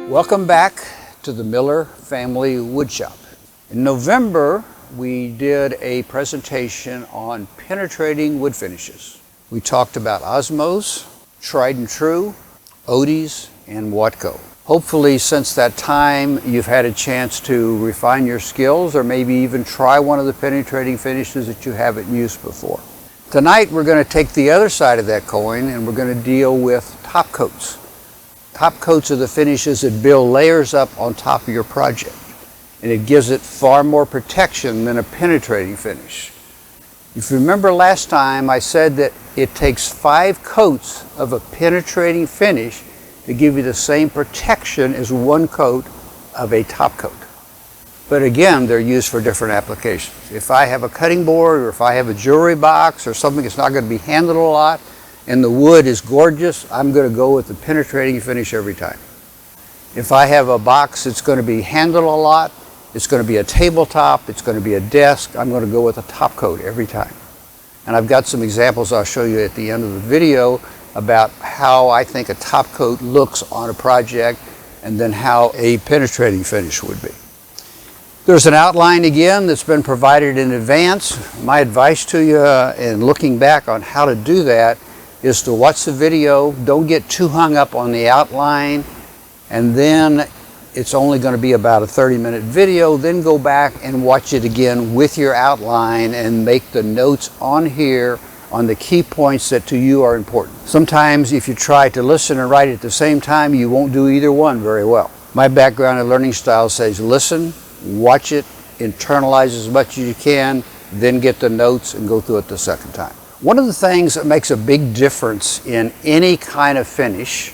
Welcome back to the Miller Family Woodshop. In November, we did a presentation on penetrating wood finishes. We talked about Osmos, Tried and True, Odie's, and WATCO. Hopefully, since that time, you've had a chance to refine your skills or maybe even try one of the penetrating finishes that you haven't used before. Tonight, we're going to take the other side of that coin and we're going to deal with top coats. Top coats are the finishes that build layers up on top of your project, and it gives it far more protection than a penetrating finish. If you remember last time, I said that it takes 5 coats of a penetrating finish to give you the same protection as 1 coat of a top coat. But again, they're used for different applications. If I have a cutting board, or if I have a jewelry box, or something that's not going to be handled a lot, and the wood is gorgeous, I'm going to go with the penetrating finish every time. If I have a box that's going to be handled a lot, it's going to be a tabletop, it's going to be a desk, I'm going to go with a top coat every time. And I've got some examples I'll show you at the end of the video about how I think a top coat looks on a project and then how a penetrating finish would be. There's an outline again that's been provided in advance. My advice to you in looking back on how to do that is to watch the video, don't get too hung up on the outline, and then it's only going to be about a 30-minute video, then go back and watch it again with your outline and make the notes on here on the key points that to you are important. Sometimes if you try to listen and write at the same time, you won't do either one very well. My background and learning style says listen, watch it, internalize as much as you can, then get the notes and go through it the second time. One of the things that makes a big difference in any kind of finish,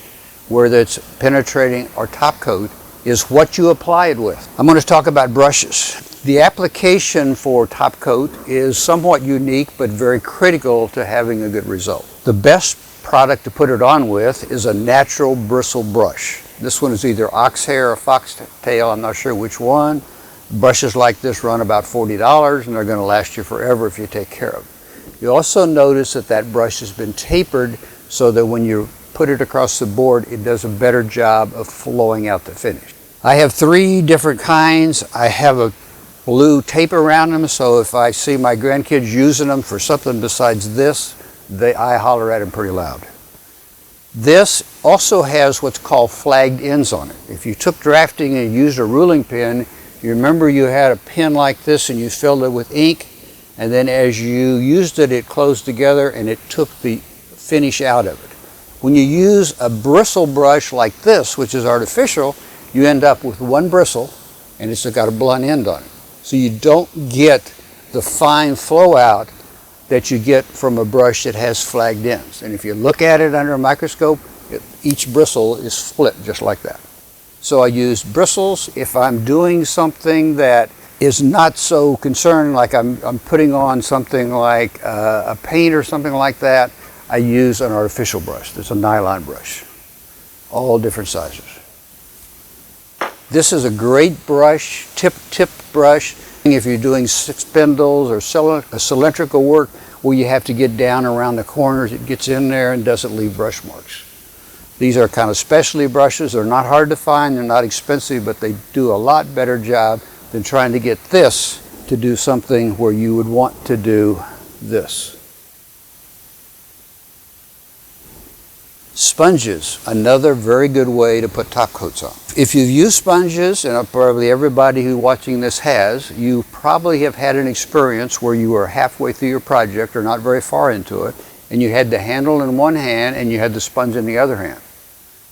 whether it's penetrating or top coat, is what you apply it with. I'm going to talk about brushes. The application for top coat is somewhat unique but very critical to having a good result. The best product to put it on with is a natural bristle brush. This one is either ox hair or foxtail, I'm not sure which one. Brushes like this run about $40 and they're going to last you forever if you take care of them. You also notice that that brush has been tapered so that when you put it across the board, it does a better job of flowing out the finish. I have 3 different kinds. I have a blue tape around them, so if I see my grandkids using them for something besides this, I holler at them pretty loud. This also has what's called flagged ends on it. If you took drafting and used a ruling pen, you remember you had a pen like this and you filled it with ink, and then as you used it, it closed together and it took the finish out of it. When you use a bristle brush like this, which is artificial, you end up with 1 bristle and it's got a blunt end on it. So you don't get the fine flow out that you get from a brush that has flagged ends. And if you look at it under a microscope, each bristle is split just like that. So I use bristles if I'm doing something that is not so concerned, like I'm putting on something like a paint or something like that. I use an artificial brush. There's a nylon brush, all different sizes. This is a great brush, tip brush. If you're doing spindles or cylindrical work where you have to get down around the corners, it gets in there and doesn't leave brush marks. These are kind of specialty brushes. They're not hard to find, they're not expensive, but they do a lot better job than trying to get this to do something where you would want to do this. Sponges, another very good way to put top coats on. If you've used sponges, and probably everybody who's watching this has, you probably have had an experience where you were halfway through your project or not very far into it, and you had the handle in one hand and you had the sponge in the other hand.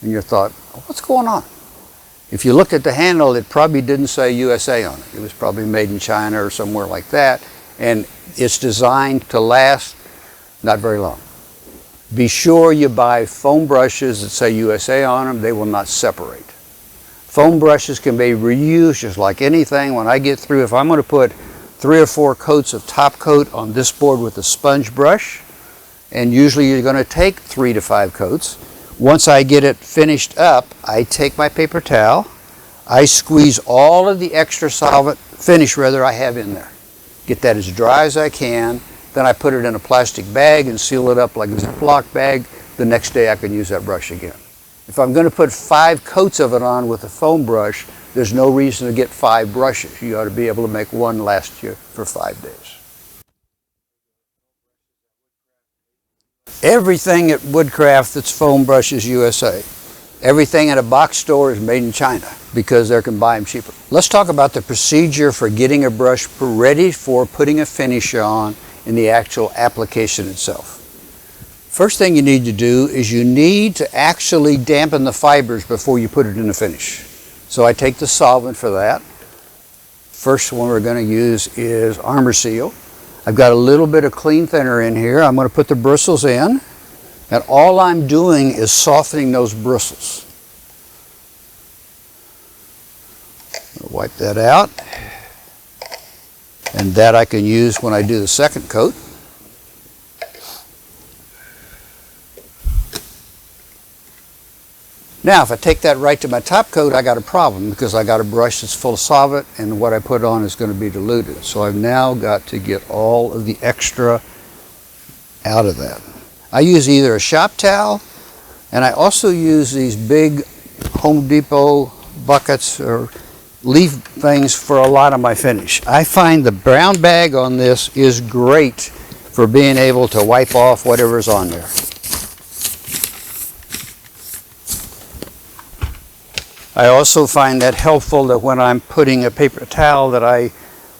And you thought, what's going on? If you looked at the handle, it probably didn't say USA on it. It was probably made in China or somewhere like that, and it's designed to last not very long. Be sure you buy foam brushes that say USA on them. They will not separate. Foam brushes can be reused just like anything. When I get through, if I'm going to put 3 or 4 coats of top coat on this board with a sponge brush, and usually you're going to take 3 to 5 coats. Once I get it finished up, I take my paper towel, I squeeze all of the extra solvent, finish rather, I have in there. Get that as dry as I can, then I put it in a plastic bag and seal it up like a Ziploc bag. The next day I can use that brush again. If I'm going to put 5 coats of it on with a foam brush, there's no reason to get 5 brushes. You ought to be able to make one last you for 5 days. Everything at Woodcraft that's foam brush is USA. Everything at a box store is made in China because they can buy them cheaper. Let's talk about the procedure for getting a brush ready for putting a finish on in the actual application itself. First thing you need to do is you need to actually dampen the fibers before you put it in the finish. So I take the solvent for that. First one we're going to use is Armor Seal. I've got a little bit of clean thinner in here. I'm going to put the bristles in. And all I'm doing is softening those bristles. I'll wipe that out. And that I can use when I do the second coat. Now, if I take that right to my top coat, I got a problem because I got a brush that's full of solvent and what I put on is going to be diluted. So I've now got to get all of the extra out of that. I use either a shop towel, and I also use these big Home Depot buckets or leaf things for a lot of my finish. I find the brown bag on this is great for being able to wipe off whatever's on there. I also find that helpful that when I'm putting a paper towel that I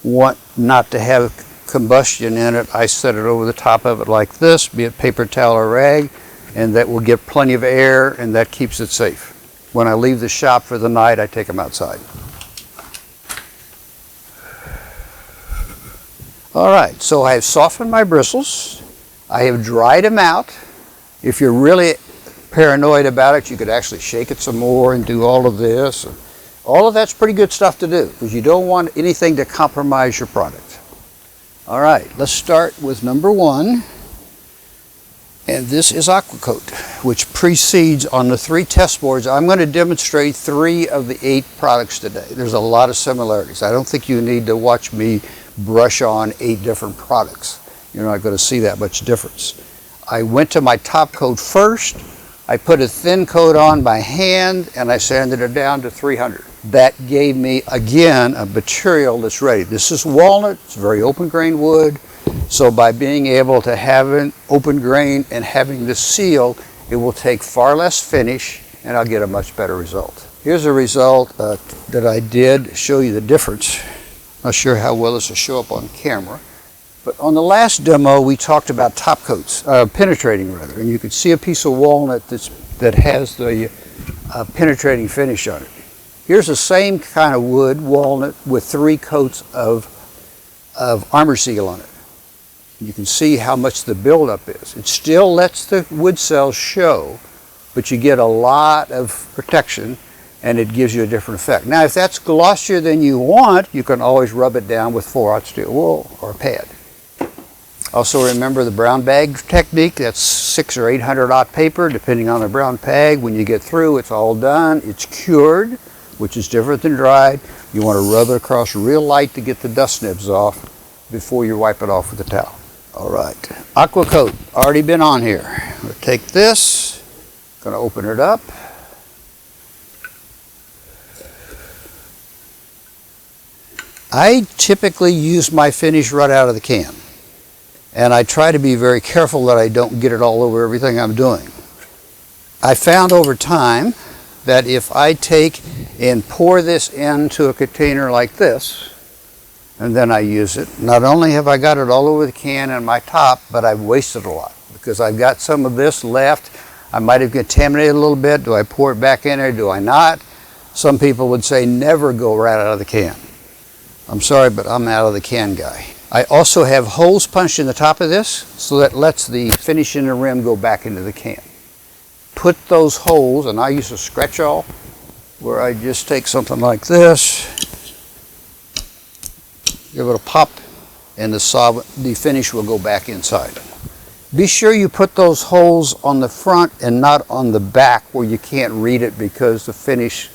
want not to have combustion in it, I set it over the top of it like this, be it paper towel or rag, and that will get plenty of air and that keeps it safe. When I leave the shop for the night, I take them outside. All right, so I have softened my bristles. I have dried them out. If you're really paranoid about it, you could actually shake it some more and do all of this. All of that's pretty good stuff to do because you don't want anything to compromise your product. All right, let's start with number 1. And this is Aqua Coat, which precedes on the 3 test boards. I'm going to demonstrate 3 of the 8 products today. There's a lot of similarities. I don't think you need to watch me brush on 8 different products. You're not going to see that much difference. I went to my top coat first. I put a thin coat on by hand and I sanded it down to 300. That gave me, again, a material that's ready. This is walnut, it's very open grain wood. So by being able to have an open grain and having the seal, it will take far less finish and I'll get a much better result. Here's a result that I did show you the difference. Not sure how well this will show up on camera. But on the last demo, we talked about top coats, penetrating rather, and you can see a piece of walnut that has the penetrating finish on it. Here's the same kind of wood, walnut, with 3 coats of Armor Seal on it. You can see how much the buildup is. It still lets the wood cells show, but you get a lot of protection and it gives you a different effect. Now, if that's glossier than you want, you can always rub it down with 4/0 steel wool or a pad. Also remember the brown bag technique. That's 600 or 800 paper, depending on the brown bag. When you get through, it's all done. It's cured, which is different than dried. You want to rub it across real light to get the dust nibs off before you wipe it off with a towel. All right, Aqua Coat, already been on here. I'm going to take this, going to open it up. I typically use my finish right out of the can. And I try to be very careful that I don't get it all over everything I'm doing. I found over time that if I take and pour this into a container like this, and then I use it, not only have I got it all over the can and my top, but I've wasted a lot because I've got some of this left. I might have contaminated a little bit. Do I pour it back in there? Do I not? Some people would say never go right out of the can. I'm sorry, but I'm out of the can guy. I also have holes punched in the top of this so that lets the finish in the rim go back into the can. Put those holes, and I use a scratch-all where I just take something like this, give it a pop, and the finish will go back inside. Be sure you put those holes on the front and not on the back where you can't read it because the finish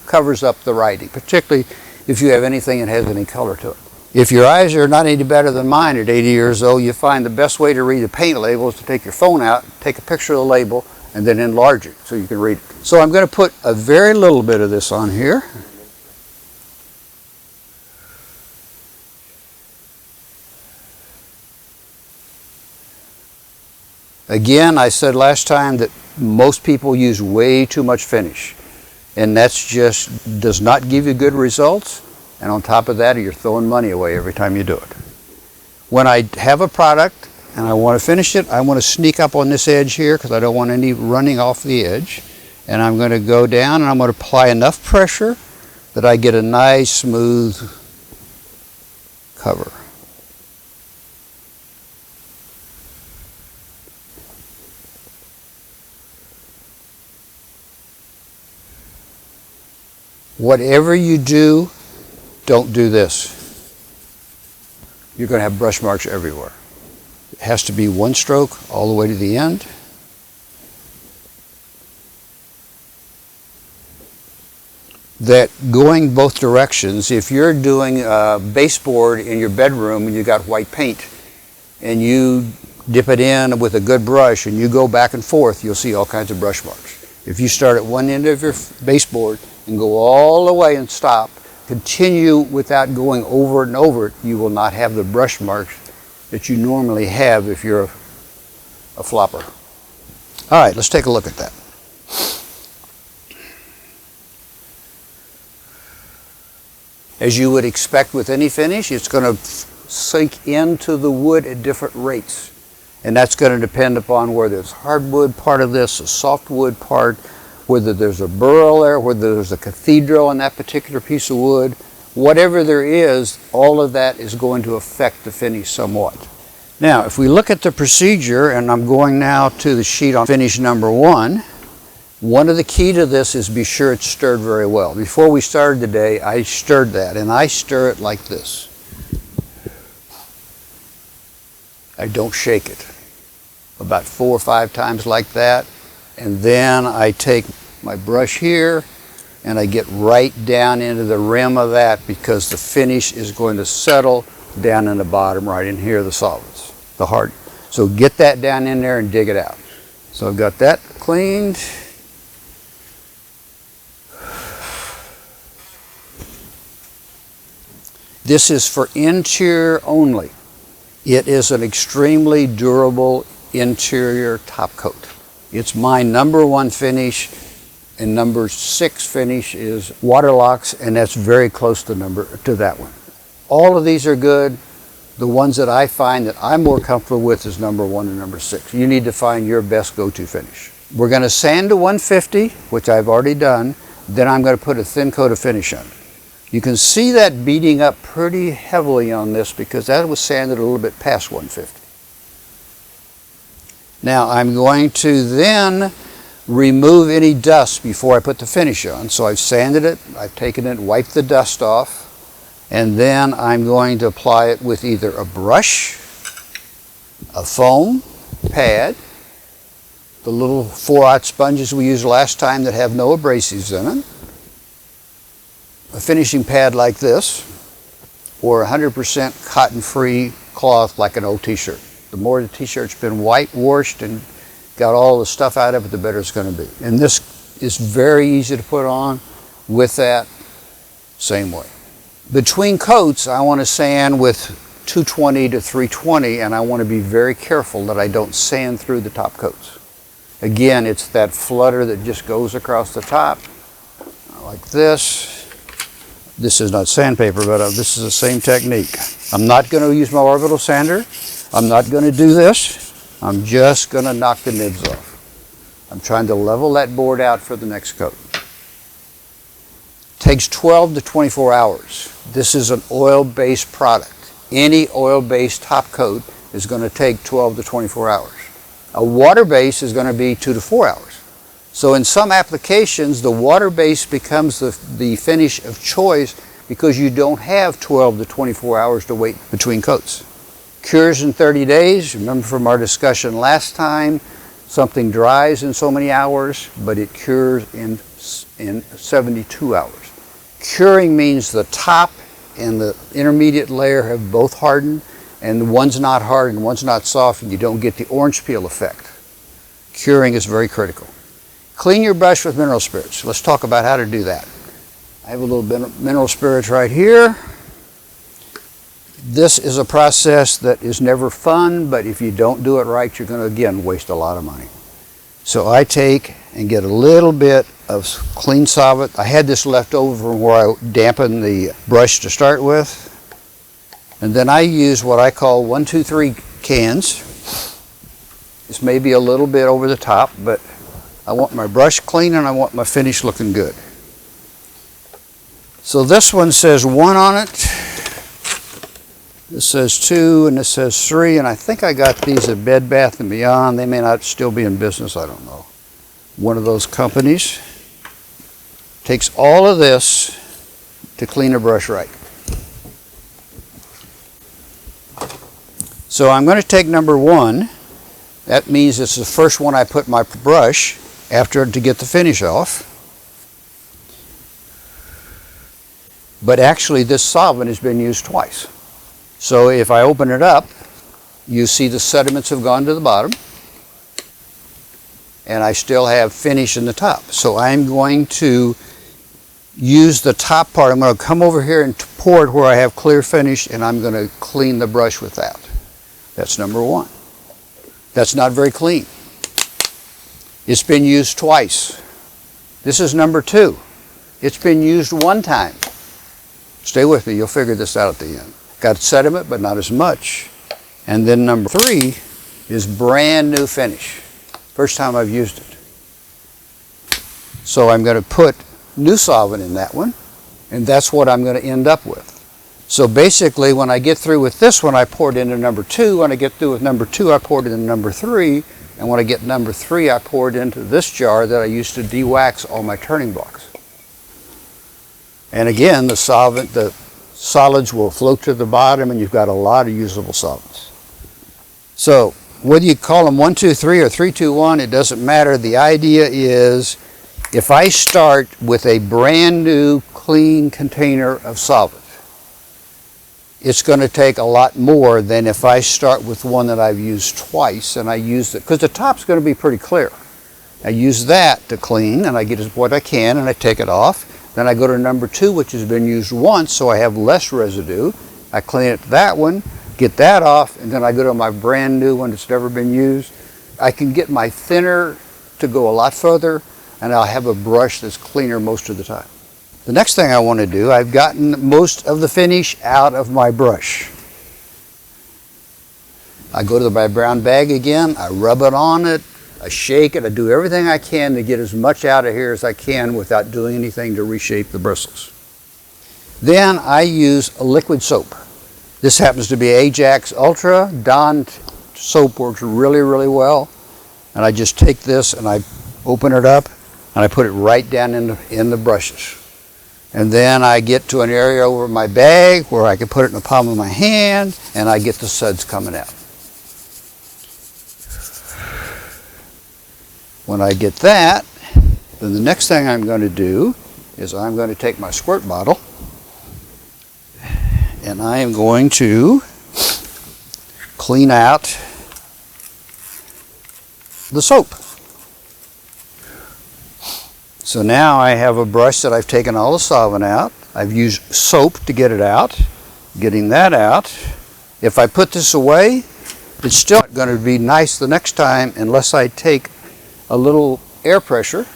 covers up the writing, particularly if you have anything that has any color to it. If your eyes are not any better than mine at 80 years old, you find the best way to read a paint label is to take your phone out, take a picture of the label, and then enlarge it so you can read it. So I'm going to put a very little bit of this on here. Again, I said last time that most people use way too much finish, and that's just does not give you good results, and on top of that you're throwing money away every time you do it. When I have a product and I want to finish it, I want to sneak up on this edge here because I don't want any running off the edge, and I'm going to go down and I'm going to apply enough pressure that I get a nice smooth cover. Whatever you do, don't do this. You're going to have brush marks everywhere. It has to be one stroke all the way to the end. That going both directions, if you're doing a baseboard in your bedroom and you got white paint and you dip it in with a good brush and you go back and forth, you'll see all kinds of brush marks. If you start at one end of your baseboard and go all the way and stop, continue without going over it and over it, you will not have the brush marks that you normally have if you're a flopper. All right, let's take a look at that. As you would expect with any finish, it's going to sink into the wood at different rates. And that's going to depend upon whether it's hardwood part of this, a softwood part, whether there's a burl there, whether there's a cathedral on that particular piece of wood. Whatever there is, all of that is going to affect the finish somewhat. Now, if we look at the procedure, and I'm going now to the sheet on finish number 1, one of the key to this is be sure it's stirred very well. Before we started today, I stirred that, and I stir it like this. I don't shake it. About 4 or 5 times like that, and then I take my brush here and I get right down into the rim of that because the finish is going to settle down in the bottom right in here, the solids, the hard. So get that down in there and dig it out. So I've got that cleaned. This is for interior only. It is an extremely durable interior top coat. It's my number 1 finish, and number 6 finish is Waterlocks, and that's very close to that one. All of these are good. The ones that I find that I'm more comfortable with is number 1 and number 6. You need to find your best go-to finish. We're going to sand to 150, which I've already done. Then I'm going to put a thin coat of finish on it. You can see that beating up pretty heavily on this because that was sanded a little bit past 150. Now I'm going to then remove any dust before I put the finish on. So I've sanded it, I've taken it, wiped the dust off, and then I'm going to apply it with either a brush, a foam pad, the little 4/0 sponges we used last time that have no abrasives in it, a finishing pad like this, or 100% cotton-free cloth like an old t-shirt. The more the t-shirt's been whitewashed and got all the stuff out of it, the better it's going to be. And this is very easy to put on with that same way. Between coats, I want to sand with 220 to 320, and I want to be very careful that I don't sand through the top coats. Again, it's that flutter that just goes across the top, like this. This is not sandpaper, but this is the same technique. I'm not going to use my orbital sander. I'm not going to do this. I'm just going to knock the nibs off. I'm trying to level that board out for the next coat. Takes 12 to 24 hours. This is an oil-based product. Any oil-based top coat is going to take 12 to 24 hours. A water base is going to be 2 to 4 hours. So in some applications, the water base becomes the finish of choice because you don't have 12 to 24 hours to wait between coats. Cures in 30 days. Remember from our discussion last time, something dries in so many hours, but it cures in 72 hours. Curing means the top and the intermediate layer have both hardened, and the one's not hard and one's not soft, and you don't get the orange peel effect. Curing is very critical. Clean your brush with mineral spirits. Let's talk about how to do that. I have a little bit of mineral spirits right here. This is a process that is never fun, but if you don't do it right, you're going to, again, waste a lot of money. So I take and get a little bit of clean solvent. I had this left over from where I dampened the brush to start with. And then I use what I call 1, 2, 3 cans. This may be a little bit over the top, but I want my brush clean and I want my finish looking good. So this one says 1 on it. This says 2 and this says 3, and I think I got these at Bed Bath & Beyond. They may not still be in business, I don't know. One of those companies takes all of this to clean a brush right. So I'm going to take number 1. That means it's the first one I put my brush after to get the finish off. But actually this solvent has been used twice. So if I open it up, you see the sediments have gone to the bottom and I still have finish in the top. So I'm going to use the top part. I'm going to come over here and pour it where I have clear finish, and I'm going to clean the brush with that. That's number 1. That's not very clean. It's been used twice. This is number 2. It's been used 1 time. Stay with me, you'll figure this out at the end. Got sediment, but not as much. And then number 3 is brand new finish. First time I've used it. So I'm going to put new solvent in that one, and that's what I'm going to end up with. So basically, when I get through with this one, I pour it into number 2. When I get through with number 2, I pour it into number 3. And when I get number 3, I pour it into this jar that I used to de-wax all my turning blocks. And again, the solvent, the solids will float to the bottom, and you've got a lot of usable solvents. So whether you call them 1, 2, 3 or 3, 2, 1, it doesn't matter. The idea is if I start with a brand new clean container of solvent, it's going to take a lot more than if I start with one that I've used twice and I use it, because the top's going to be pretty clear. I use that to clean and I get what I can and I take it off. Then I go to number 2, which has been used once, so I have less residue. I clean it that one, get that off, and then I go to my brand new one that's never been used. I can get my thinner to go a lot further, and I'll have a brush that's cleaner most of the time. The next thing I want to do, I've gotten most of the finish out of my brush. I go to my brown bag again, I rub it on it, I shake it, I do everything I can to get as much out of here as I can without doing anything to reshape the bristles. Then I use a liquid soap. This happens to be Ajax Ultra. Dawn soap works really, really well. And I just take this and I open it up and I put it right down in the brushes. And then I get to an area over my bag where I can put it in the palm of my hand and I get the suds coming out. When I get that, then the next thing I'm going to do is I'm going to take my squirt bottle and I am going to clean out the soap. So now I have a brush that I've taken all the solvent out. I've used soap to get it out. Getting that out. If I put this away, it's still not going to be nice the next time unless I take a little air pressure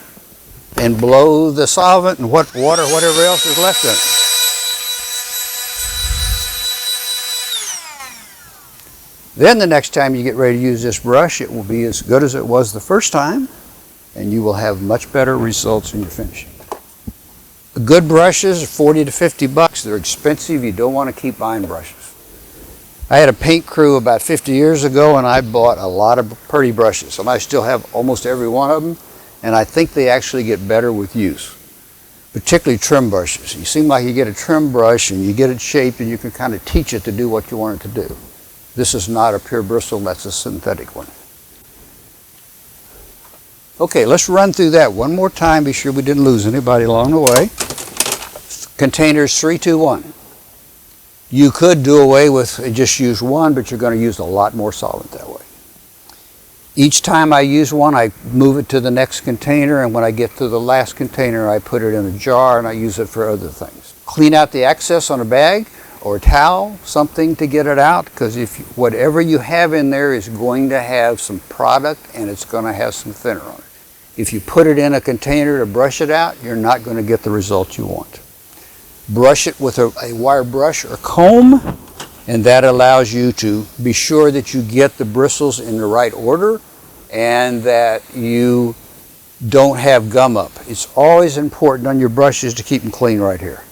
and blow the solvent and what water, whatever else is left in it. Then the next time you get ready to use this brush, it will be as good as it was the first time, and you will have much better results in your finishing. Good brushes are 40 to 50 bucks. They're expensive. You don't want to keep buying brushes. I had a paint crew about 50 years ago and I bought a lot of pretty brushes, and I still have almost every one of them, and I think they actually get better with use, particularly trim brushes. You seem like you get a trim brush and you get it shaped and you can kind of teach it to do what you want it to do. This is not a pure bristle, that's a synthetic one. Okay, let's run through that one more time, be sure we didn't lose anybody along the way. Containers 3, 2, 1. You could do away with and just use one, but you're going to use a lot more solvent that way. Each time I use one, I move it to the next container, and when I get to the last container, I put it in a jar and I use it for other things. Clean out the excess on a bag or a towel, something to get it out, because whatever you have in there is going to have some product and it's going to have some thinner on it. If you put it in a container to brush it out, you're not going to get the result you want. Brush it with a wire brush or comb, and that allows you to be sure that you get the bristles in the right order and that you don't have gum up. It's always important on your brushes to keep them clean right here.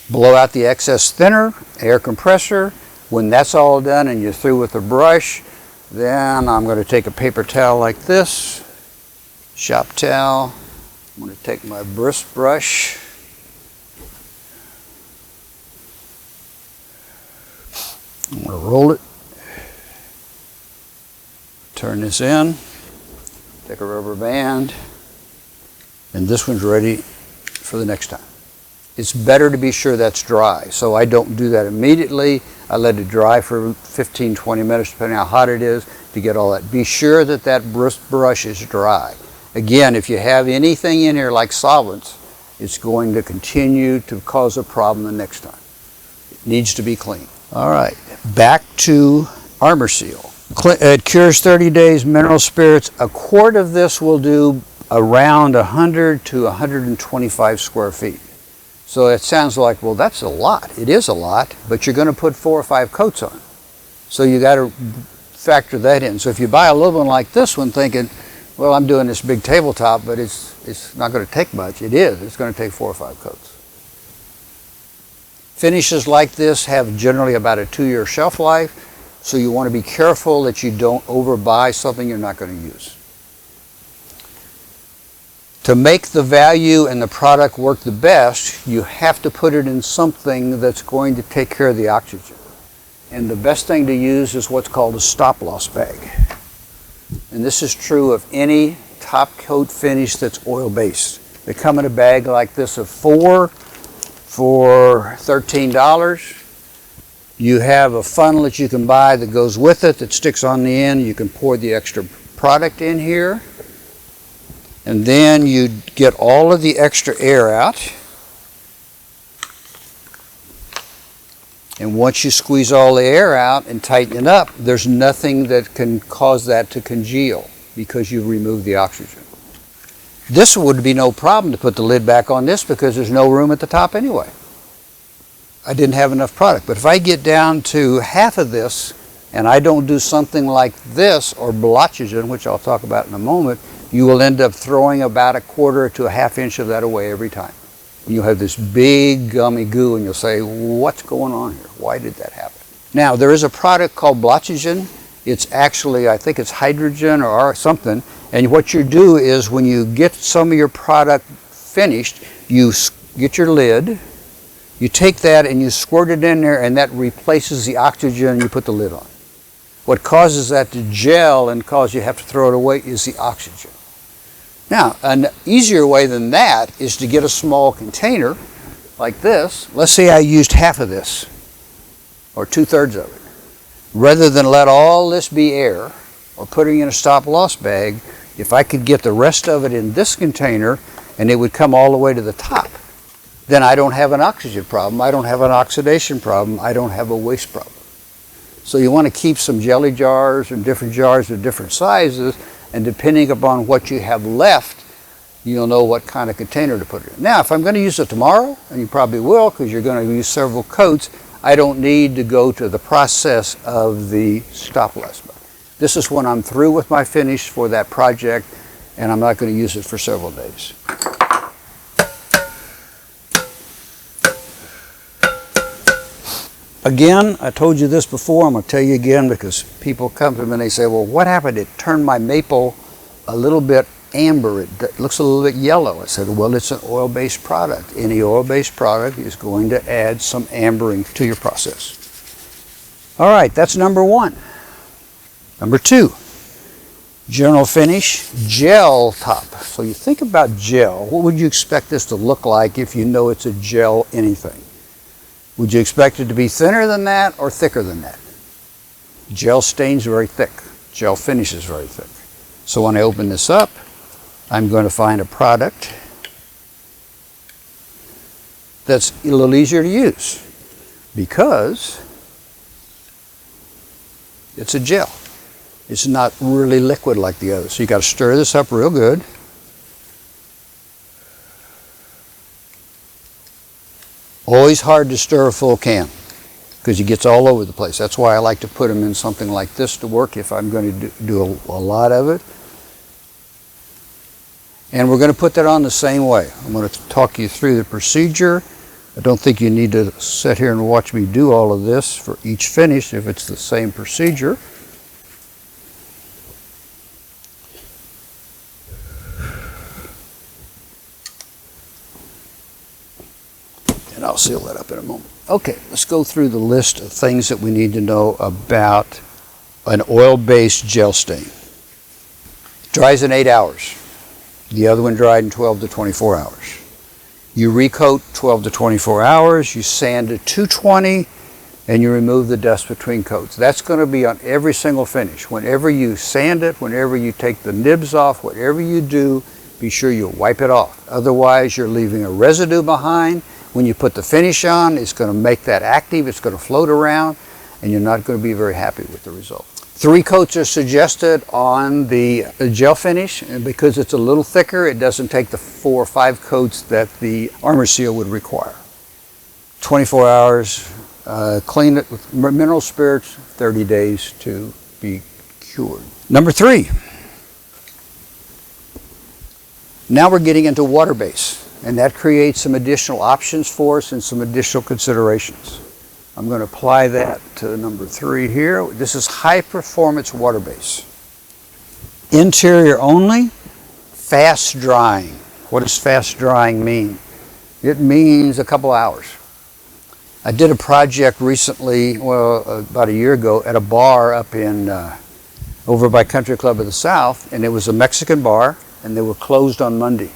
Blow out the excess thinner, air compressor. When that's all done and you're through with the brush, then I'm going to take a paper towel like this, shop towel. I'm going to take my brisk brush. I'm going to roll it, turn this in, take a rubber band, and this one's ready for the next time. It's better to be sure that's dry, so I don't do that immediately. I let it dry for 15-20 minutes, depending on how hot it is, to get all that. Be sure that that brisk brush is dry. Again, if you have anything in here like solvents, it's going to continue to cause a problem the next time. It needs to be clean. All right, back to Armor Seal. It cures 30 days, mineral spirits. A quart of this will do around 100 to 125 square feet. So it sounds like, well, that's a lot. It is a lot, but you're going to put 4 or 5 coats on. So you got to factor that in. So if you buy a little one like this one thinking, well, I'm doing this big tabletop, but it's not going to take much. It is. It's going to take 4 or 5 coats. Finishes like this have generally about a 2-year shelf life, so you want to be careful that you don't overbuy something you're not going to use. To make the value and the product work the best, you have to put it in something that's going to take care of the oxygen. And the best thing to use is what's called a stop-loss bag. And this is true of any Topcoat finish that's oil-based. They come in a bag like this of 4 for $13. You have a funnel that you can buy that goes with it that sticks on the end. You can pour the extra product in here. And then you get all of the extra air out. And once you squeeze all the air out and tighten it up, there's nothing that can cause that to congeal because you've removed the oxygen. This would be no problem to put the lid back on this because there's no room at the top anyway. I didn't have enough product. But if I get down to half of this and I don't do something like this or blotchogen, which I'll talk about in a moment, you will end up throwing about 1/4 to 1/2 inch of that away every time. And you'll have this big gummy goo and you'll say, what's going on here? Why did that happen? Now, there is a product called blotchogen. It's actually, I think it's hydrogen or something. And what you do is when you get some of your product finished, you get your lid, you take that and you squirt it in there and that replaces the oxygen and you put the lid on. What causes that to gel and cause you have to throw it away is the oxygen. Now, an easier way than that is to get a small container like this. Let's say I used half of this or 2/3 of it. Rather than let all this be air or putting in a stop-loss bag, if I could get the rest of it in this container and it would come all the way to the top, then I don't have an oxygen problem, I don't have an oxidation problem, I don't have a waste problem. So you want to keep some jelly jars and different jars of different sizes, and depending upon what you have left, you'll know what kind of container to put it in. Now, if I'm going to use it tomorrow, and you probably will because you're going to use several coats, I don't need to go to the process of the stop-loss bag. This is when I'm through with my finish for that project, and I'm not going to use it for several days. Again, I told you this before, I'm going to tell you again because people come to me and they say, well, what happened? It turned my maple a little bit amber. It looks a little bit yellow. I said, well, it's an oil-based product. Any oil-based product is going to add some ambering to your process. All right, that's number 1. Number 2, general finish, gel top. So you think about gel. What would you expect this to look like if you know it's a gel anything? Would you expect it to be thinner than that or thicker than that? Gel stain's very thick. Gel finish is very thick. So when I open this up, I'm going to find a product that's a little easier to use because it's a gel. It's not really liquid like the others. So you got to stir this up real good. Always hard to stir a full can because it gets all over the place. That's why I like to put them in something like this to work if I'm going to do a lot of it. And we're going to put that on the same way. I'm going to talk you through the procedure. I don't think you need to sit here and watch me do all of this for each finish if it's the same procedure. And I'll seal that up in a moment. Okay, let's go through the list of things that we need to know about an oil-based gel stain. It dries in 8 hours. The other one dried in 12 to 24 hours. You recoat 12 to 24 hours, you sand at 220, and you remove the dust between coats. That's going to be on every single finish. Whenever you sand it, whenever you take the nibs off, whatever you do, be sure you wipe it off. Otherwise, you're leaving a residue behind. When you put the finish on, it's going to make that active, it's going to float around, and you're not going to be very happy with the result. 3 coats are suggested on the gel finish, and because it's a little thicker, it doesn't take the 4 or 5 coats that the armor seal would require. 24 hours, clean it with mineral spirits, 30 days to be cured. Number 3. Now we're getting into water base, and that creates some additional options for us and some additional considerations. I'm going to apply that to number 3 here. This is high performance water base. Interior only, fast drying. What does fast drying mean? It means a couple hours. I did a project recently, well, about a year ago, at a bar up in, over by Country Club of the South, and it was a Mexican bar, and they were closed on Monday.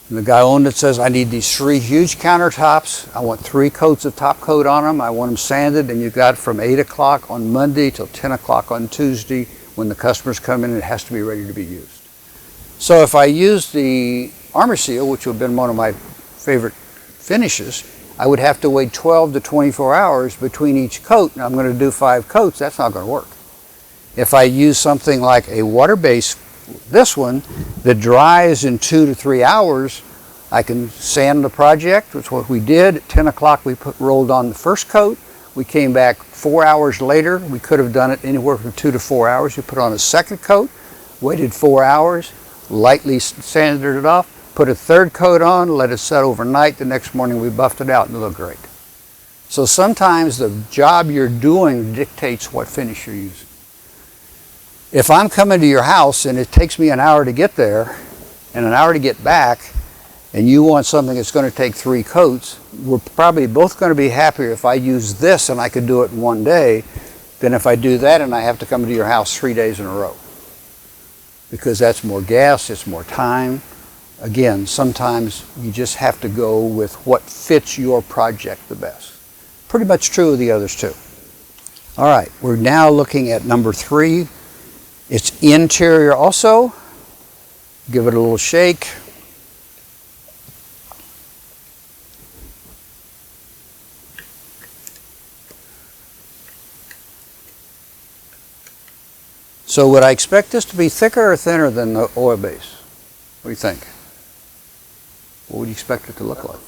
And the guy owned it says, I need these 3 huge countertops. I want 3 coats of top coat on them. I want them sanded, and you got from 8 o'clock on Monday till 10 o'clock on Tuesday. When the customers come in, it has to be ready to be used. So if I use the armor seal, which would have been one of my favorite finishes, I would have to wait 12 to 24 hours between each coat. And I'm going to do 5 coats. That's not going to work. If I use something like a water base, this one, that dries in 2 to 3 hours, I can sand the project, which is what we did. At 10 o'clock we rolled on the first coat. We came back 4 hours later. We could have done it anywhere from 2 to 4 hours. We put on a second coat, waited 4 hours, lightly sanded it off, put a third coat on, let it set overnight. The next morning we buffed it out and it looked great. So sometimes the job you're doing dictates what finish you're using. If I'm coming to your house and it takes me an hour to get there and an hour to get back, and you want something that's going to take 3 coats, we're probably both going to be happier if I use this and I could do it in 1 day than if I do that and I have to come to your house 3 days in a row. Because that's more gas, it's more time. Again, sometimes you just have to go with what fits your project the best. Pretty much true of the others too. All right, we're now looking at number 3. It's interior also. Give it a little shake. So would I expect this to be thicker or thinner than the oil base? What do you think? What would you expect it to look like?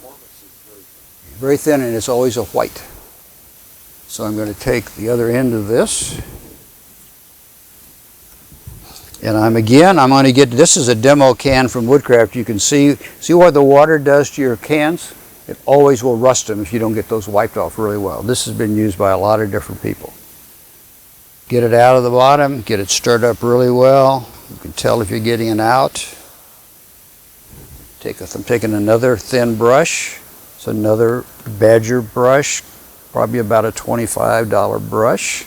Very thin, and it's always a white. So I'm going to take the other end of this. And I'm going to get, this is a demo can from Woodcraft. You can see what the water does to your cans? It always will rust them if you don't get those wiped off really well. This has been used by a lot of different people. Get it out of the bottom, get it stirred up really well. You can tell if you're getting it out. I'm taking another thin brush. It's another Badger brush, probably about a $25 brush.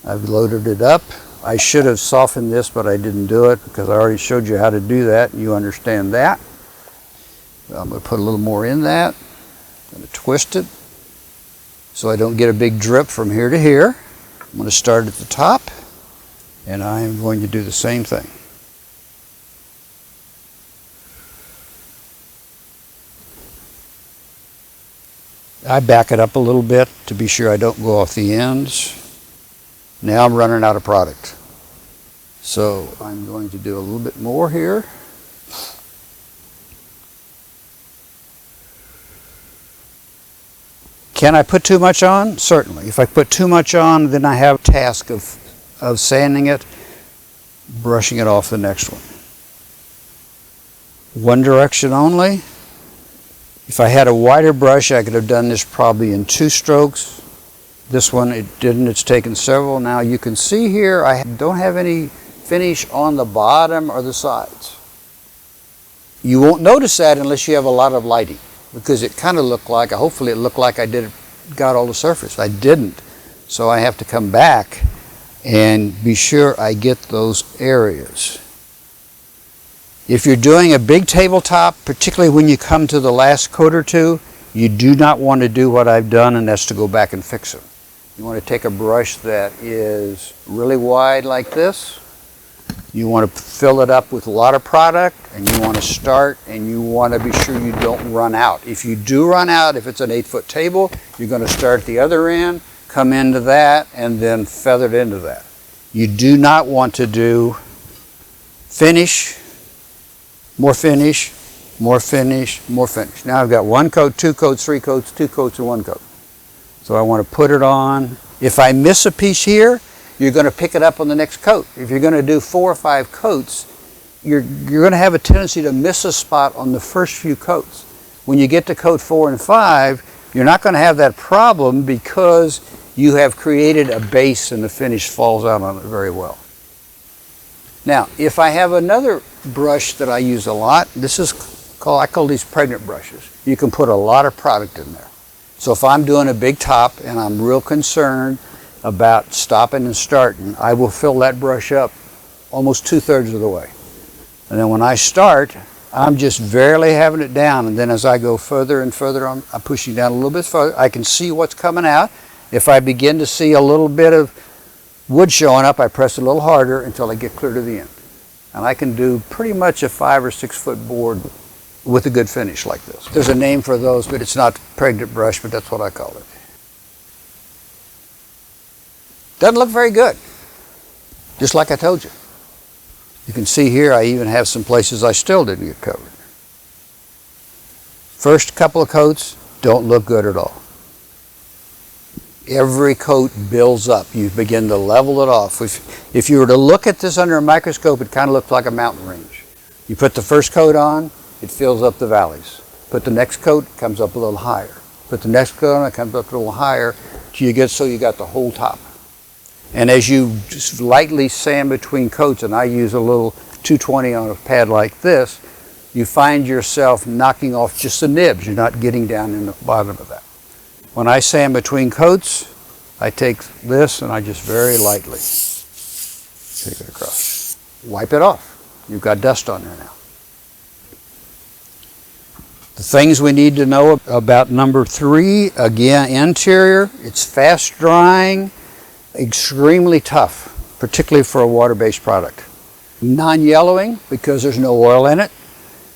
I've loaded it up. I should have softened this, but I didn't do it because I already showed you how to do that, and you understand that. I'm going to put a little more in that. I'm going to twist it so I don't get a big drip from here to here. I'm going to start at the top, and I'm going to do the same thing. I back it up a little bit to be sure I don't go off the ends. Now I'm running out of product. So I'm going to do a little bit more here. Can I put too much on? Certainly. If I put too much on, then I have a task of sanding it, brushing it off the next one. One direction only. If I had a wider brush, I could have done this probably in 2 strokes. This one, it didn't. It's taken several. Now you can see here, I don't have any finish on the bottom or the sides. You won't notice that unless you have a lot of lighting, because it kind of looked like, hopefully it looked like I got all the surface. I didn't. So I have to come back and be sure I get those areas. If you're doing a big tabletop, particularly when you come to the last coat or two, you do not want to do what I've done, and that's to go back and fix them. You want to take a brush that is really wide like this. You want to fill it up with a lot of product, and you want to start, and you want to be sure you don't run out. If you do run out, if it's an 8-foot table, you're going to start at the other end, come into that, and then feather it into that. You do not want to do finish, more finish, more finish, more finish. Now I've got 1 coat, 2 coats, 3 coats, 2 coats, and 1 coat. So I want to put it on. If I miss a piece here, you're going to pick it up on the next coat. If you're going to do 4 or 5 coats, you're going to have a tendency to miss a spot on the first few coats. When you get to coat 4 and 5, you're not going to have that problem because you have created a base and the finish falls out on it very well. Now, if I have another brush that I use a lot, I call these pregnant brushes. You can put a lot of product in there. So if I'm doing a big top and I'm real concerned about stopping and starting, I will fill that brush up almost 2/3 of the way. And then when I start, I'm just barely having it down, and then as I go further and further on, I'm pushing down a little bit further. I can see what's coming out. If I begin to see a little bit of wood showing up, I press a little harder until I get clear to the end. And I can do pretty much a 5 or 6 foot board with a good finish like this. There's a name for those, but it's not pregnant brush, but that's what I call it. Doesn't look very good, just like I told you. You can see here I even have some places I still didn't get covered. First couple of coats don't look good at all. Every coat builds up. You begin to level it off. If you were to look at this under a microscope, it kind of looks like a mountain range. You put the first coat on, it fills up the valleys. Put the next coat, it comes up a little higher. Put the next coat on, it comes up a little higher till you get so you got the whole top. And as you just lightly sand between coats, and I use a little 220 on a pad like this, you find yourself knocking off just the nibs. You're not getting down in the bottom of that. When I sand between coats, I take this and I just very lightly take it across. Wipe it off. You've got dust on there now. The things we need to know about number 3, again, interior, it's fast drying, extremely tough, particularly for a water-based product. Non-yellowing because there's no oil in it.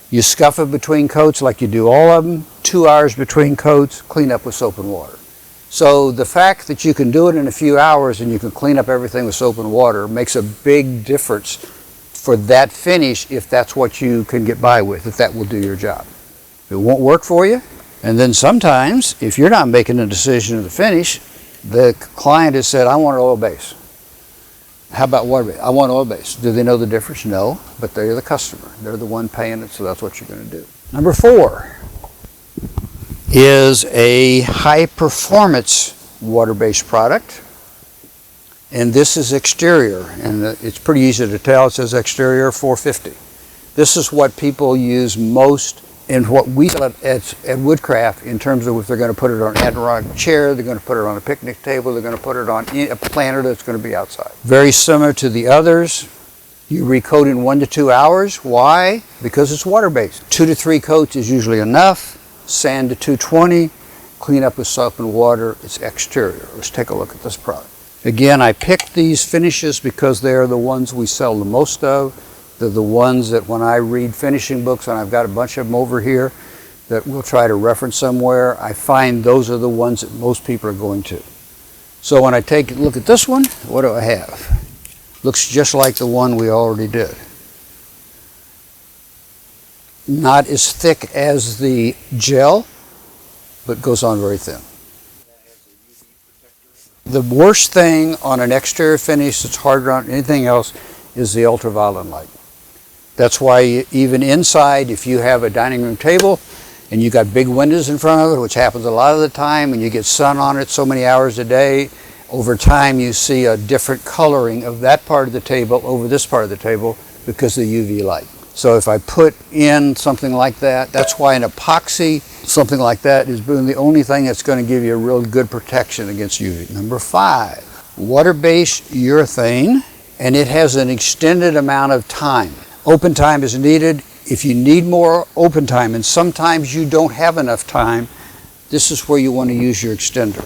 You scuff it between coats like you do all of them, 2 hours between coats, clean up with soap and water. So the fact that you can do it in a few hours and you can clean up everything with soap and water makes a big difference for that finish if that's what you can get by with, if that will do your job. It won't work for you. And then sometimes, if you're not making a decision of the finish, the client has said, I want an oil base. How about water base? I want oil base. Do they know the difference? No, but they're the customer. They're the one paying it, so that's what you're going to do. Number 4 is a high performance water-based product. And this is exterior, and it's pretty easy to tell. It says exterior 450. This is what people use most in what we sell at Woodcraft in terms of if they're going to put it on an Adirondack chair, they're going to put it on a picnic table, they're going to put it on a planter that's going to be outside. Very similar to the others. You recoat in 1 to 2 hours. Why? Because it's water-based. 2 to 3 coats is usually enough. Sand to 220. Clean up with soap and water. It's exterior. Let's take a look at this product. Again, I picked these finishes because they're the ones we sell the most of. They're the ones that when I read finishing books, and I've got a bunch of them over here that we'll try to reference somewhere, I find those are the ones that most people are going to. So when I take a look at this one, what do I have? Looks just like the one we already did. Not as thick as the gel, but goes on very thin. The worst thing on an exterior finish that's harder on anything else is the ultraviolet light. That's why even inside, if you have a dining room table and you got big windows in front of it, which happens a lot of the time, and you get sun on it so many hours a day, over time you see a different coloring of that part of the table over this part of the table because of the UV light. So if I put in something like that, that's why an epoxy, something like that, is the only thing that's going to give you a real good protection against UV. Number 5, water-based urethane, and it has an extended amount of time. Open time is needed. If you need more open time, and sometimes you don't have enough time, this is where you want to use your extender.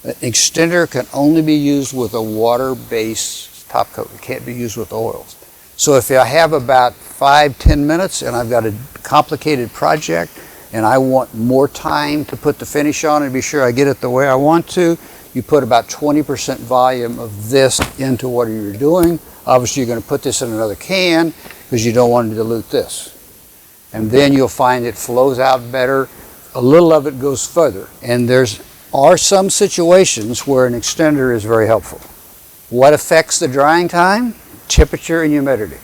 An extender can only be used with a water-based top coat. It can't be used with oils. So if I have about 5-10 minutes and I've got a complicated project and I want more time to put the finish on and be sure I get it the way I want to, you put about 20% volume of this into what you're doing. Obviously you're going to put this in another can because you don't want to dilute this. And then you'll find it flows out better. A little of it goes further. And there are some situations where an extender is very helpful. What affects the drying time? Temperature and humidity.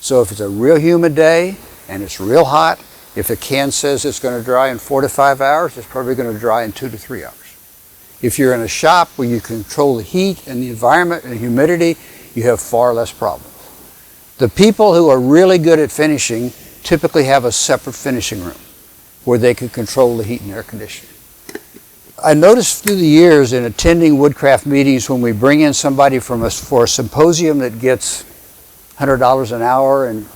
So if it's a real humid day and it's real hot, if the can says it's going to dry in 4 to 5 hours, it's probably going to dry in 2 to 3 hours. If you're in a shop where you control the heat and the environment and humidity, you have far less problems. The people who are really good at finishing typically have a separate finishing room where they can control the heat and air conditioning. I noticed through the years in attending Woodcraft meetings, when we bring in somebody for a symposium that gets $100 an hour and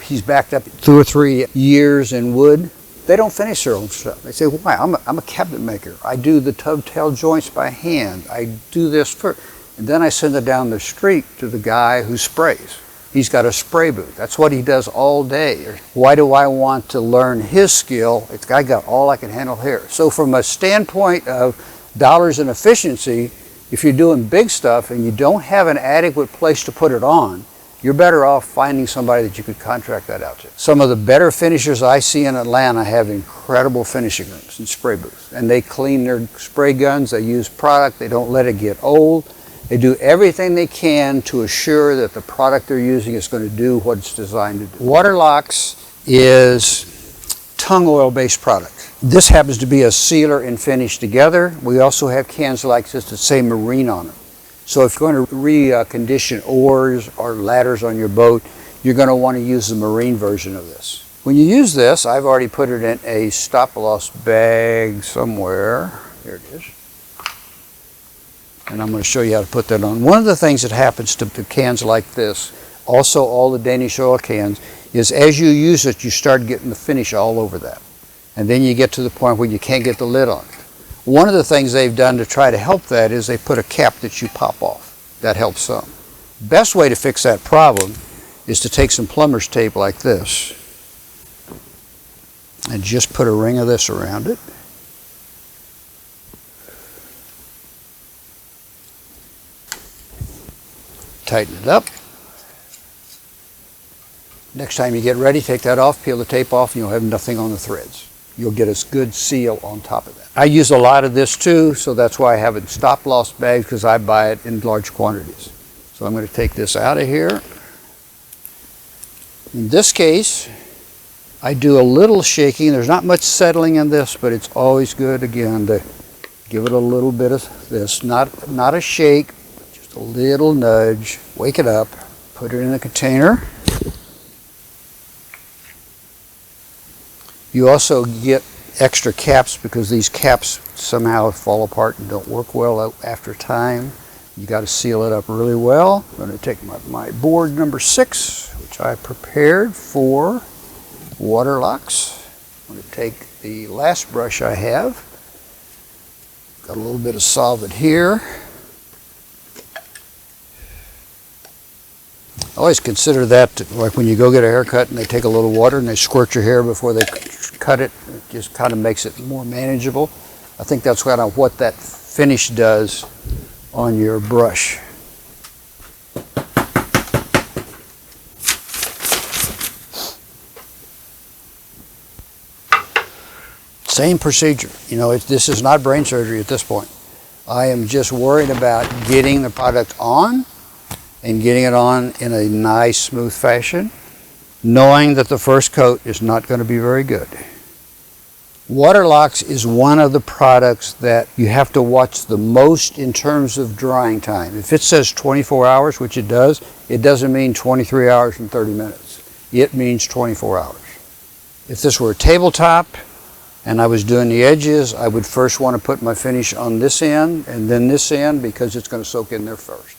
he's backed up 2 or 3 years in wood, they don't finish their own stuff. They say, why? I'm a cabinet maker. I do the tub tail joints by hand. I do this first. And then I send it down the street to the guy who sprays. He's got a spray booth. That's what he does all day. Why do I want to learn his skill? I got all I can handle here. So from a standpoint of dollars and efficiency, if you're doing big stuff and you don't have an adequate place to put it on, you're better off finding somebody that you could contract that out to. Some of the better finishers I see in Atlanta have incredible finishing rooms and spray booths. And they clean their spray guns, they use product, they don't let it get old. They do everything they can to assure that the product they're using is going to do what it's designed to do. Waterlocks is tung oil-based product. This happens to be a sealer and finish together. We also have cans like this that say marine on them. So if you're going to recondition oars or ladders on your boat, you're going to want to use the marine version of this. When you use this, I've already put it in a stop-loss bag somewhere. Here it is. And I'm going to show you how to put that on. One of the things that happens to cans like this, also all the Danish oil cans, is as you use it, you start getting the finish all over that. And then you get to the point where you can't get the lid on it. One of the things they've done to try to help that is they put a cap that you pop off. That helps some. Best way to fix that problem is to take some plumber's tape like this and just put a ring of this around it. Tighten it up. Next time you get ready, take that off, peel the tape off, and you'll have nothing on the threads. You'll get a good seal on top of that. I use a lot of this too, so that's why I have it in stop-loss bags, because I buy it in large quantities. So I'm going to take this out of here. In this case, I do a little shaking. There's not much settling in this, but it's always good, again, to give it a little bit of this. Not a shake, just a little nudge. Wake it up. Put it in a container. You also get extra caps because these caps somehow fall apart and don't work well after time. You got to seal it up really well. I'm going to take my board number 6, which I prepared for water locks. I'm going to take the last brush I have. Got a little bit of solvent here. I always consider that like when you go get a haircut and they take a little water and they squirt your hair before they cut it. It just kind of makes it more manageable. I think that's kind of what that finish does on your brush. Same procedure. You know, this is not brain surgery at this point. I am just worried about getting the product on and getting it on in a nice, smooth fashion, knowing that the first coat is not going to be very good. Waterlocks is one of the products that you have to watch the most in terms of drying time. If it says 24 hours, which it doesn't mean 23 hours and 30 minutes. It means 24 hours. If this were a tabletop and I was doing the edges, I would first want to put my finish on this end and then this end because it's going to soak in there first.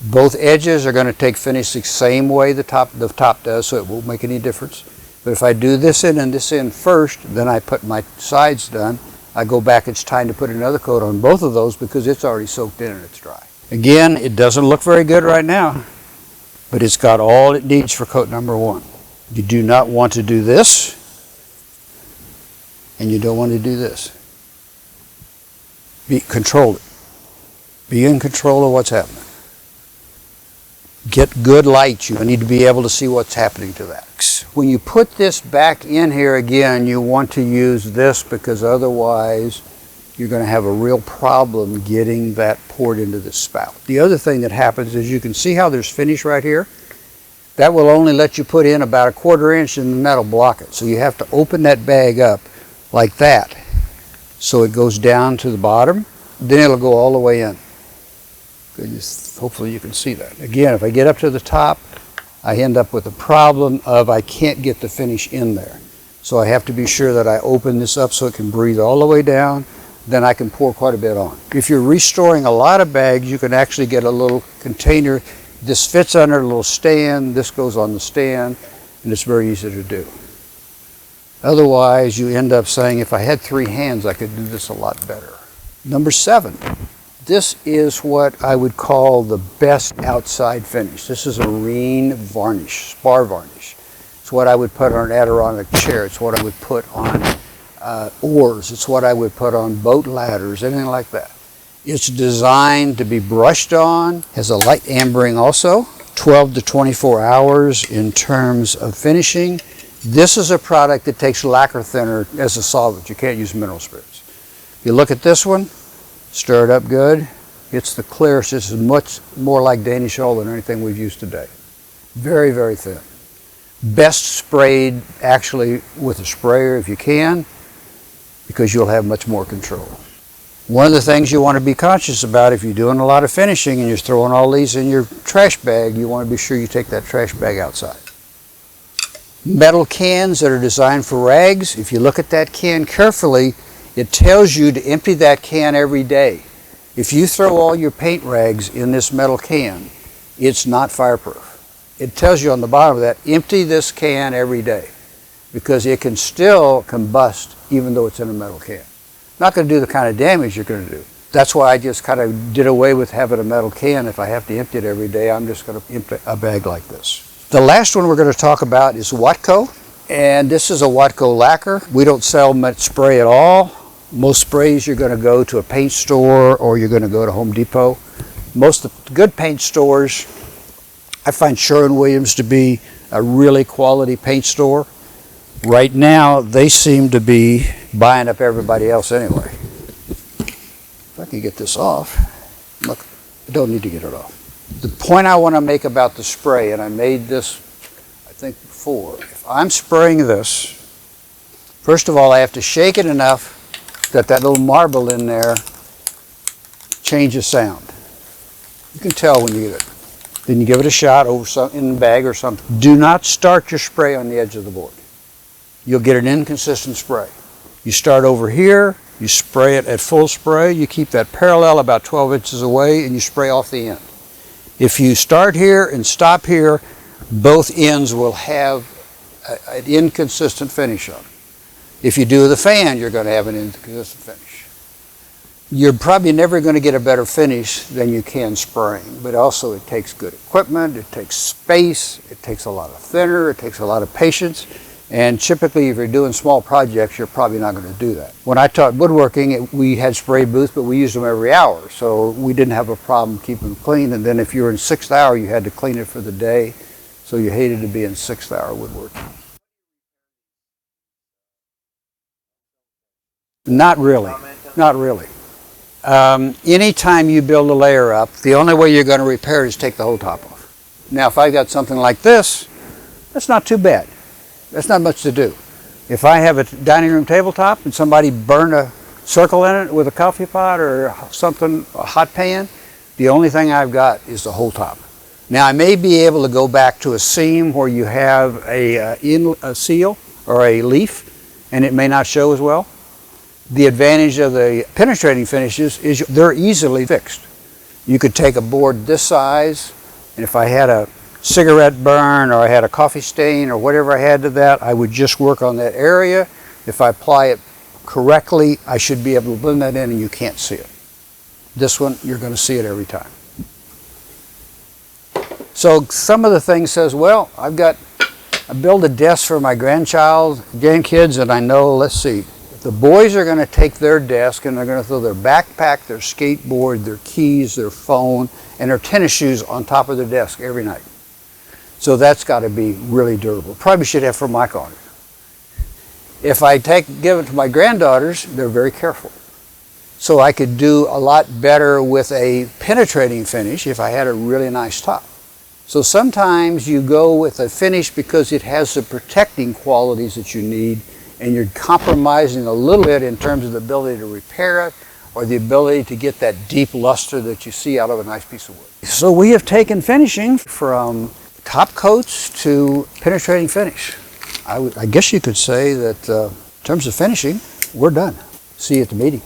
Both edges are going to take finish the same way the top does, so it won't make any difference. But if I do this end and this end first, then I put my sides done, I go back, it's time to put another coat on both of those because it's already soaked in and it's dry. Again, it doesn't look very good right now, but it's got all it needs for coat number 1. You do not want to do this, and you don't want to do this. Control it. Be in control of what's happening. Get good light. You need to be able to see what's happening to that. When you put this back in here again, you want to use this because otherwise you're going to have a real problem getting that poured into the spout. The other thing that happens is you can see how there's finish right here. That will only let you put in about 1/4 inch and the metal block it. So you have to open that bag up like that so it goes down to the bottom. Then it'll go all the way in. Hopefully you can see that. Again, if I get up to the top, I end up with a problem of I can't get the finish in there. So I have to be sure that I open this up so it can breathe all the way down. Then I can pour quite a bit on. If you're restoring a lot of bags, you can actually get a little container. This fits under a little stand. This goes on the stand, and it's very easy to do. Otherwise, you end up saying, if I had 3 hands, I could do this a lot better. Number 7. This is what I would call the best outside finish. This is a green varnish, SPAR varnish. It's what I would put on an Adirondack chair. It's what I would put on oars. It's what I would put on boat ladders, anything like that. It's designed to be brushed on, has a light ambering also, 12 to 24 hours in terms of finishing. This is a product that takes lacquer thinner as a solvent. You can't use mineral spirits. If you look at this one, stir it up good. It's the clearest. This is much more like Danish oil than anything we've used today. Very, very thin. Best sprayed actually with a sprayer if you can, because you'll have much more control. One of the things you want to be conscious about if you're doing a lot of finishing and you're throwing all these in your trash bag, you want to be sure you take that trash bag outside. Metal cans that are designed for rags, if you look at that can carefully, it tells you to empty that can every day. If you throw all your paint rags in this metal can, it's not fireproof. It tells you on the bottom of that, empty this can every day, because it can still combust even though it's in a metal can. Not going to do the kind of damage you're going to do. That's why I just kind of did away with having a metal can. If I have to empty it every day, I'm just going to empty a bag like this. The last one we're going to talk about is WATCO, and this is a WATCO lacquer. We don't sell much spray at all. Most sprays you're going to go to a paint store or you're going to go to Home Depot. Most of the good paint stores, I find Sherwin-Williams to be a really quality paint store. Right now, they seem to be buying up everybody else anyway. If I can get this off, look, I don't need to get it off. The point I want to make about the spray, and I made this, I think, before. If I'm spraying this, first of all, I have to shake it enough that that little marble in there changes sound. You can tell when you get it. Then you give it a shot over in the bag or something. Do not start your spray on the edge of the board. You'll get an inconsistent spray. You start over here, you spray it at full spray, you keep that parallel about 12 inches away, and you spray off the end. If you start here and stop here, both ends will have an inconsistent finish on it. If you do the fan, you're going to have an inconsistent finish. You're probably never going to get a better finish than you can spraying, but also it takes good equipment, it takes space, it takes a lot of thinner, it takes a lot of patience, and typically if you're doing small projects, you're probably not going to do that. When I taught woodworking, we had spray booths, but we used them every hour, so we didn't have a problem keeping them clean, and then if you were in 6th hour, you had to clean it for the day, so you hated to be in 6th hour woodworking. Not really, not really. Anytime you build a layer up, the only way you're going to repair it is take the whole top off. Now, if I got something like this, that's not too bad. That's not much to do. If I have a dining room tabletop and somebody burned a circle in it with a coffee pot or something, a hot pan, the only thing I've got is the whole top. Now, I may be able to go back to a seam where you have a seal or a leaf, and it may not show as well. The advantage of the penetrating finishes is they're easily fixed. You could take a board this size, and if I had a cigarette burn or I had a coffee stain or whatever I had to that, I would just work on that area. If I apply it correctly, I should be able to blend that in and you can't see it. This one, you're going to see it every time. So some of the things says, well, I build a desk for my grandkids, and I know, let's see, the boys are going to take their desk and they're going to throw their backpack, their skateboard, their keys, their phone, and their tennis shoes on top of their desk every night. So that's got to be really durable. Probably should have Formica on it. If I give it to my granddaughters, they're very careful. So I could do a lot better with a penetrating finish if I had a really nice top. So sometimes you go with a finish because it has the protecting qualities that you need, and you're compromising a little bit in terms of the ability to repair it or the ability to get that deep luster that you see out of a nice piece of wood. So we have taken finishing from top coats to penetrating finish. I guess you could say that in terms of finishing, we're done. See you at the meeting.